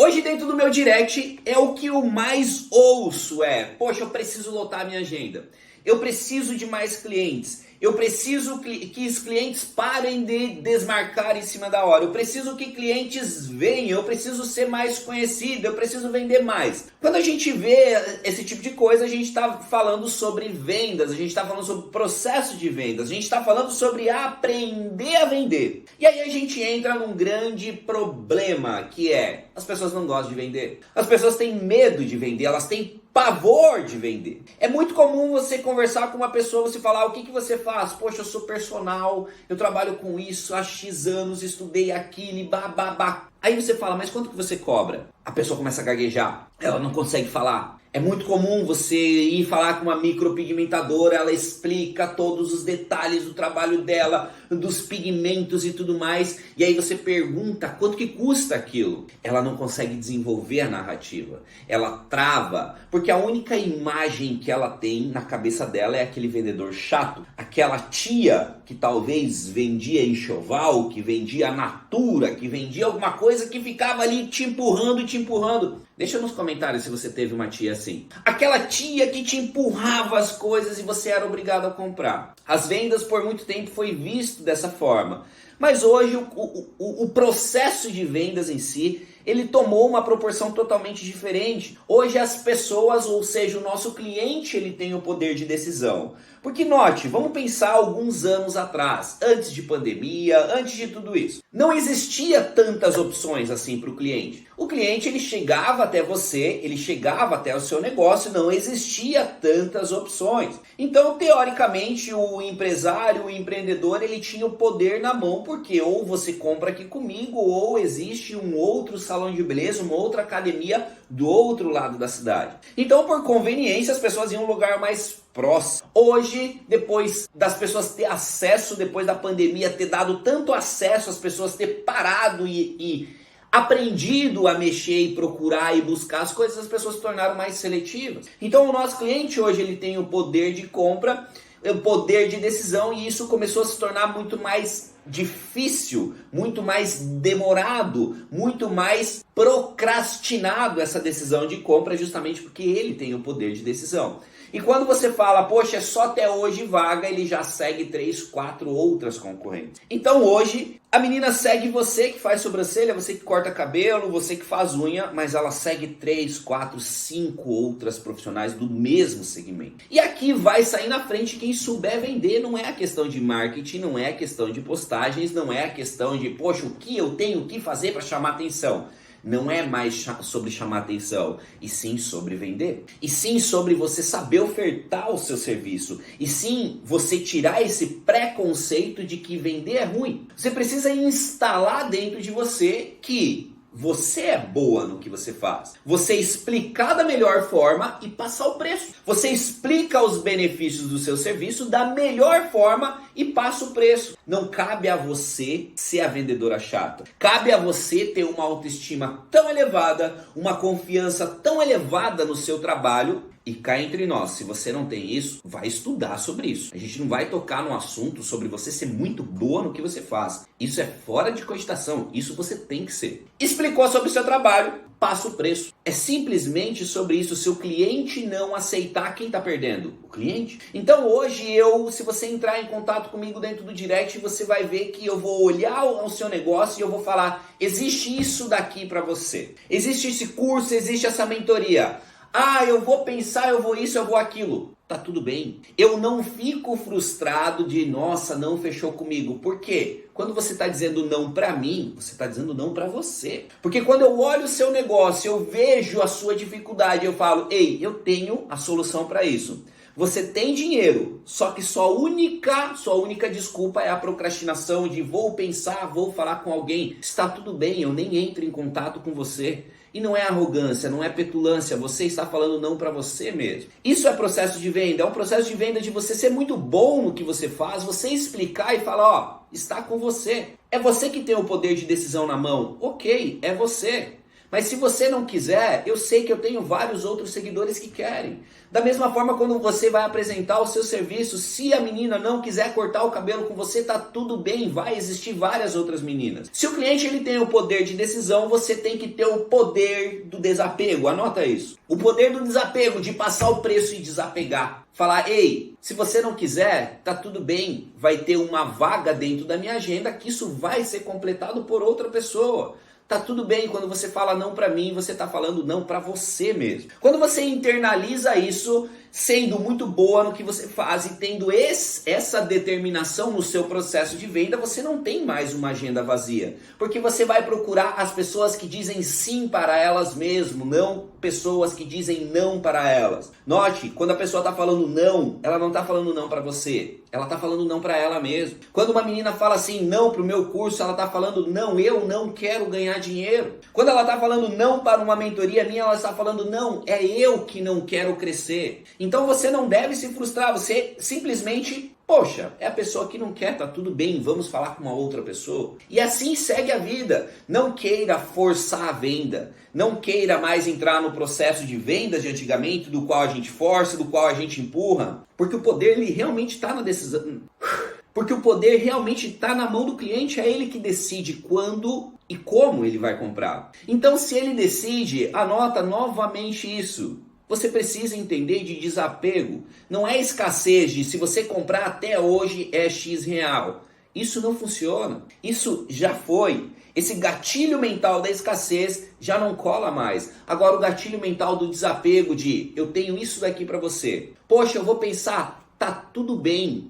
Hoje dentro do meu direct o que eu mais ouço poxa, eu preciso lotar a minha agenda. Eu preciso de mais clientes. Eu preciso que os clientes parem de desmarcar em cima da hora. Eu preciso que clientes venham. Eu preciso ser mais conhecido. Eu preciso vender mais. Quando a gente vê esse tipo de coisa, a gente está falando sobre vendas. A gente está falando sobre processo de vendas. A gente está falando sobre aprender a vender. E aí a gente entra num grande problema, que as pessoas não gostam de vender. As pessoas têm medo de vender. Elas têm pavor de vender. É muito comum você conversar com uma pessoa, você falar, o que você faz? Poxa, eu sou personal, eu trabalho com isso há X anos, estudei aquilo e bababá. Aí você fala, mas quanto que você cobra? A pessoa começa a gaguejar, ela não consegue falar. É muito comum você ir falar com uma micropigmentadora, ela explica todos os detalhes do trabalho dela, dos pigmentos e tudo mais, e aí você pergunta quanto que custa aquilo. Ela não consegue desenvolver a narrativa, ela trava, porque a única imagem que ela tem na cabeça dela é aquele vendedor chato, aquela tia que talvez vendia enxoval, que vendia natura, que vendia alguma coisa que ficava ali te empurrando e te empurrando. Deixa nos comentários se você teve uma tia assim. Aquela tia que te empurrava as coisas e você era obrigado a comprar. As vendas por muito tempo foi visto dessa forma. Mas hoje o processo de vendas em si, ele tomou uma proporção totalmente diferente. Hoje as pessoas, ou seja, o nosso cliente, ele tem o poder de decisão. Porque note, vamos pensar alguns anos atrás, antes de pandemia, antes de tudo isso. Não existia tantas opções assim para o cliente. O cliente, ele chegava até você, ele chegava até o seu negócio, não existia tantas opções. Então, teoricamente, o empresário, o empreendedor, ele tinha o poder na mão, porque ou você compra aqui comigo, ou existe um outro salão de beleza, uma outra academia do outro lado da cidade. Então, por conveniência, as pessoas iam a um lugar mais próximo. Hoje, depois das pessoas ter acesso, depois da pandemia ter dado tanto acesso, as pessoas ter parado e aprendido a mexer e procurar e buscar as coisas, as pessoas se tornaram mais seletivas. Então o nosso cliente hoje, ele tem o poder de compra, o poder de decisão, e isso começou a se tornar muito mais difícil, muito mais demorado, muito mais procrastinado essa decisão de compra, justamente porque ele tem o poder de decisão. E quando você fala, poxa, é só até hoje vaga, ele já segue 3, 4 outras concorrentes. Então hoje, a menina segue você que faz sobrancelha, você que corta cabelo, você que faz unha, mas ela segue 3, 4, 5 outras profissionais do mesmo segmento. E aqui vai sair na frente quem souber vender. Não é a questão de marketing, não é a questão de postagens, não é a questão de, poxa, o que eu tenho que fazer para chamar atenção. Não é mais sobre chamar atenção, e sim sobre vender. E sim sobre você saber ofertar o seu serviço. E sim você tirar esse preconceito de que vender é ruim. Você precisa instalar dentro de você que você é boa no que você faz. Você explicar da melhor forma e passar o preço. Você explica os benefícios do seu serviço da melhor forma e passa o preço. Não cabe a você ser a vendedora chata. Cabe a você ter uma autoestima tão elevada, uma confiança tão elevada no seu trabalho. E cá entre nós, se você não tem isso, vai estudar sobre isso. A gente não vai tocar no assunto sobre você ser muito boa no que você faz. Isso é fora de cogitação, isso você tem que ser. Explicou sobre o seu trabalho, passa o preço. É simplesmente sobre isso. Se o cliente não aceitar, quem está perdendo? O cliente. Então hoje se você entrar em contato comigo dentro do direct, você vai ver que eu vou olhar o seu negócio e eu vou falar, existe isso daqui para você. Existe esse curso, existe essa mentoria. Ah, eu vou pensar, eu vou isso, eu vou aquilo. Tá tudo bem. Eu não fico frustrado de, nossa, não fechou comigo. Por quê? Quando você está dizendo não para mim, você está dizendo não para você. Porque quando eu olho o seu negócio, eu vejo a sua dificuldade, eu falo, ei, eu tenho a solução para isso. Você tem dinheiro, só que sua única desculpa é a procrastinação de vou pensar, vou falar com alguém. Está tudo bem, eu nem entro em contato com você. E não é arrogância, não é petulância, você está falando não para você mesmo. Isso é processo de venda, é um processo de venda de você ser muito bom no que você faz, você explicar e falar, ó, está com você. É você que tem o poder de decisão na mão, ok, é você. Mas se você não quiser, eu sei que eu tenho vários outros seguidores que querem. Da mesma forma, quando você vai apresentar o seu serviço, se a menina não quiser cortar o cabelo com você, tá tudo bem, vai existir várias outras meninas. Se o cliente ele tem o poder de decisão, você tem que ter o poder do desapego, anota isso. O poder do desapego, de passar o preço e desapegar. Falar, ei, se você não quiser, tá tudo bem, vai ter uma vaga dentro da minha agenda que isso vai ser completado por outra pessoa. Tá tudo bem, quando você fala não pra mim, você tá falando não pra você mesmo. Quando você internaliza isso, sendo muito boa no que você faz e tendo essa determinação no seu processo de venda, você não tem mais uma agenda vazia. Porque você vai procurar as pessoas que dizem sim para elas mesmas, não pessoas que dizem não para elas. Note, quando a pessoa tá falando não, ela não tá falando não pra você. Ela tá falando não pra ela mesma. Quando uma menina fala assim, não pro meu curso, ela tá falando não, eu não quero ganhar dinheiro. Quando ela tá falando não para uma mentoria minha, ela está falando não, é eu que não quero crescer. Então você não deve se frustrar, você simplesmente, poxa, é a pessoa que não quer, tá tudo bem, vamos falar com uma outra pessoa. E assim segue a vida. Não queira forçar a venda. Não queira mais entrar no processo de vendas de antigamente, do qual a gente força, do qual a gente empurra. Porque o poder ele realmente está na decisão. Porque o poder realmente está na mão do cliente, é ele que decide quando e como ele vai comprar. Então se ele decide, anota novamente isso. Você precisa entender de desapego. Não é escassez de se você comprar até hoje é X real. Isso não funciona. Isso já foi. Esse gatilho mental da escassez já não cola mais. Agora o gatilho mental do desapego de eu tenho isso daqui para você. Poxa, eu vou pensar, tá tudo bem,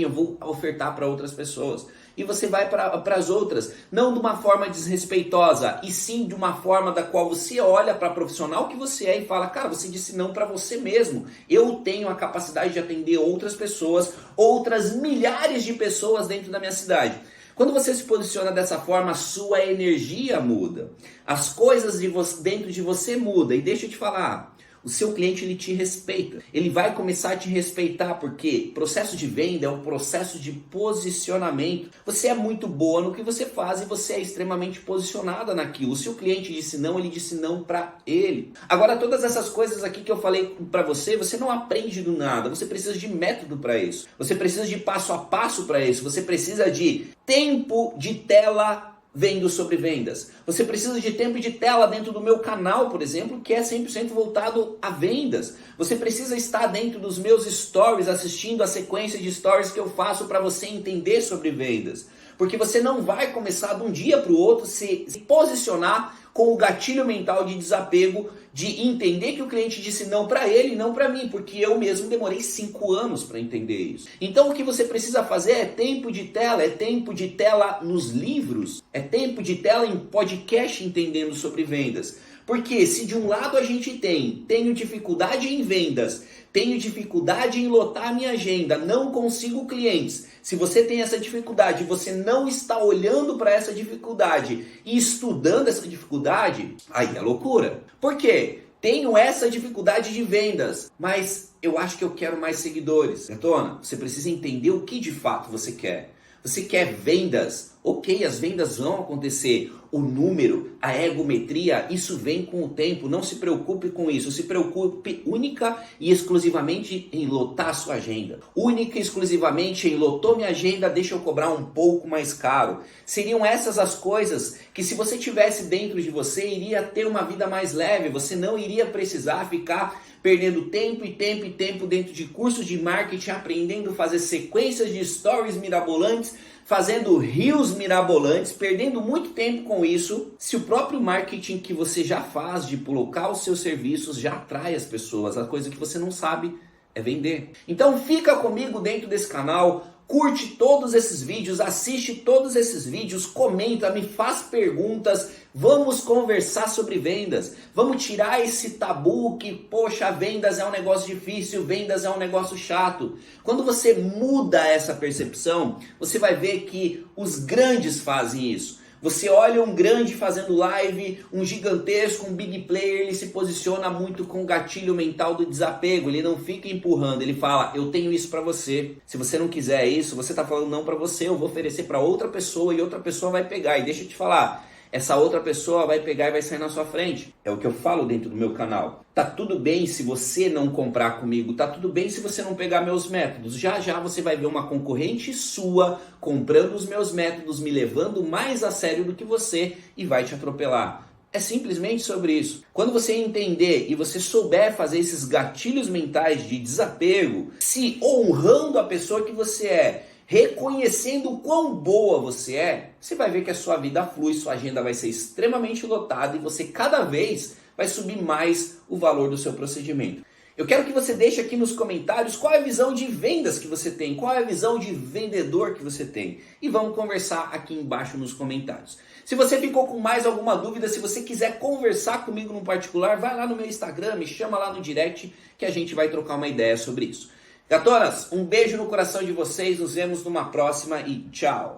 eu vou ofertar para outras pessoas. E você vai para as outras, não de uma forma desrespeitosa, e sim de uma forma da qual você olha para a profissional que você é e fala, cara, você disse não para você mesmo. Eu tenho a capacidade de atender outras pessoas, outras milhares de pessoas dentro da minha cidade. Quando você se posiciona dessa forma, a sua energia muda. As coisas dentro de você mudam. E deixa eu te falar, o seu cliente ele te respeita. Ele vai começar a te respeitar porque processo de venda é um processo de posicionamento. Você é muito boa no que você faz e você é extremamente posicionada naquilo. O seu cliente disse não, ele disse não para ele. Agora todas essas coisas aqui que eu falei para você, você não aprende do nada. Você precisa de método para isso. Você precisa de passo a passo para isso. Você precisa de tempo de tela vendo sobre vendas. Você precisa de tempo de tela dentro do meu canal, por exemplo, que é 100% voltado a vendas. Você precisa estar dentro dos meus stories, assistindo a sequência de stories que eu faço para você entender sobre vendas. Porque você não vai começar de um dia para o outro se posicionar com o gatilho mental de desapego, de entender que o cliente disse não para ele e não para mim, porque eu mesmo demorei 5 anos para entender isso. Então o que você precisa fazer é tempo de tela nos livros, é tempo de tela em podcast entendendo sobre vendas. Porque se de um lado a gente tenho dificuldade em vendas, tenho dificuldade em lotar a minha agenda, não consigo clientes. Se você tem essa dificuldade, você não está olhando para essa dificuldade e estudando essa dificuldade, aí é loucura. Por quê? Tenho essa dificuldade de vendas, mas eu acho que eu quero mais seguidores. Gatona, você precisa entender o que de fato você quer. Você quer vendas? Ok, as vendas vão acontecer. O número, a egometria, isso vem com o tempo. Não se preocupe com isso. Se preocupe única e exclusivamente em lotar a sua agenda. Única e exclusivamente em lotou minha agenda, deixa eu cobrar um pouco mais caro. Seriam essas as coisas que se você tivesse dentro de você, iria ter uma vida mais leve. Você não iria precisar ficar perdendo tempo dentro de cursos de marketing, aprendendo a fazer sequências de stories mirabolantes, fazendo reels mirabolantes, perdendo muito tempo com isso, se o próprio marketing que você já faz de colocar os seus serviços já atrai as pessoas. A coisa que você não sabe é vender. Então fica comigo dentro desse canal, curte todos esses vídeos, assiste todos esses vídeos, comenta, me faz perguntas, vamos conversar sobre vendas, vamos tirar esse tabu que, poxa, vendas é um negócio difícil, vendas é um negócio chato. Quando você muda essa percepção, você vai ver que os grandes fazem isso. Você olha um grande fazendo live, um gigantesco, um big player, ele se posiciona muito com o gatilho mental do desapego, ele não fica empurrando, ele fala, eu tenho isso para você, se você não quiser isso, você tá falando não para você, eu vou oferecer para outra pessoa e outra pessoa vai pegar. E deixa eu te falar, essa outra pessoa vai pegar e vai sair na sua frente. É o que eu falo dentro do meu canal. Tá tudo bem se você não comprar comigo, tá tudo bem se você não pegar meus métodos. Já já você vai ver uma concorrente sua comprando os meus métodos, me levando mais a sério do que você e vai te atropelar. É simplesmente sobre isso. Quando você entender e você souber fazer esses gatilhos mentais de desapego, se honrando a pessoa que você é, reconhecendo o quão boa você é, você vai ver que a sua vida flui, sua agenda vai ser extremamente lotada e você cada vez vai subir mais o valor do seu procedimento. Eu quero que você deixe aqui nos comentários qual é a visão de vendas que você tem, qual é a visão de vendedor que você tem. E vamos conversar aqui embaixo nos comentários. Se você ficou com mais alguma dúvida, se você quiser conversar comigo no particular, vai lá no meu Instagram, me chama lá no direct que a gente vai trocar uma ideia sobre isso. Gatonas, um beijo no coração de vocês, nos vemos numa próxima e tchau!